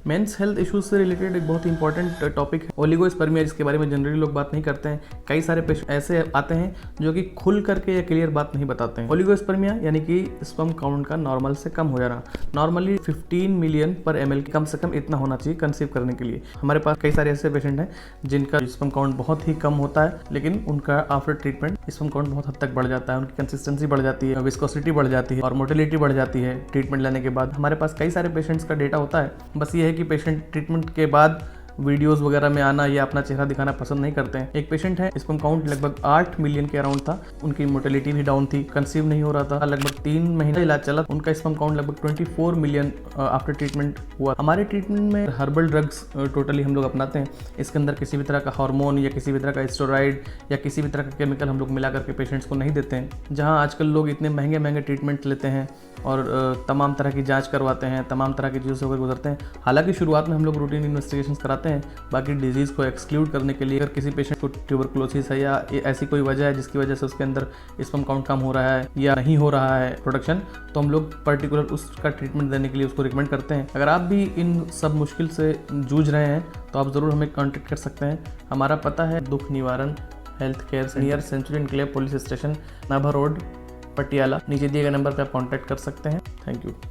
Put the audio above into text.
Mains health issues से related एक बहुत ही इंपॉर्टेंट टॉपिक है ओलिगोस्पर्मिया, जिसके बारे में जनरली लोग बात नहीं करते हैं। कई सारे पेशेंट ऐसे आते हैं जो कि खुल करके या क्लियर बात नहीं बताते हैं। ओलिगोस्पर्मिया यानी कि स्पर्म काउंट का नॉर्मल से कम हो जाना। नॉर्मली 15 मिलियन पर ml कम से कम इतना होना चाहिए कंसीव करने के लिए। हमारे पास कई सारे ऐसे पेशेंट हैं जिनका स्पर्म काउंट बहुत ही कम होता है, लेकिन उनका आफ्टर ट्रीटमेंट स्पर्म काउंट बहुत हद तक बढ़ जाता है, उनकी कंसिस्टेंसी बढ़ जाती है, विस्कोसिटी बढ़ जाती है और मोटिलिटी बढ़ जाती है ट्रीटमेंट लेने के बाद। हमारे पास कई सारे पेशेंट्स का डेटा होता है। बस ये है कि पेशेंट ट्रीटमेंट के बाद वीडियोस वगैरह में आना या अपना चेहरा दिखाना पसंद नहीं करते हैं। एक पेशेंट है, स्पर्म काउंट लगभग 8 मिलियन के अराउंड था, उनकी मोटिलिटी भी डाउन थी, कंसीव नहीं हो रहा था, लगभग 3 महीने इलाज चला, उनका स्पर्म काउंट लगभग 24 मिलियन आफ्टर ट्रीटमेंट हुआ। हमारे ट्रीटमेंट में हर्बल ड्रग्स टोटली हम लोग अपनाते हैं। इसके अंदर किसी भी तरह का हार्मोन या किसी भी तरह का स्टेरॉइड या किसी भी तरह का केमिकल हम लोग मिला करके पेशेंट्स को नहीं देते हैं। जहाँ आजकल लोग इतने महंगे महंगे ट्रीटमेंट लेते हैं और तमाम तरह की जांच करवाते हैं, तमाम तरह की चीज़ों से होकर गुजरते हैं। हालांकि शुरुआत में हम लोग रूटीन इन्वेस्टिगेशंस कराते हैं, बाकी डिजीज़ को एक्सक्लूड करने के लिए। अगर किसी पेशेंट को ट्यूबरकुलोसिस है या ऐसी कोई वजह है जिसकी वजह से उसके अंदर स्पर्म काउंट कम हो रहा है या नहीं हो रहा है प्रोडक्शन, तो हम लोग पर्टिकुलर उसका ट्रीटमेंट देने के लिए उसको रिकमेंड करते हैं। अगर आप भी इन सब मुश्किल से जूझ रहे हैं तो आप ज़रूर हमें कॉन्टेक्ट कर सकते हैं। हमारा पता है Dukh Nivaran health care near Century Enclave police station, Nabha road, Patiala. नीचे दिए गए नंबर पर आप कॉन्टैक्ट कर सकते हैं। Thank you.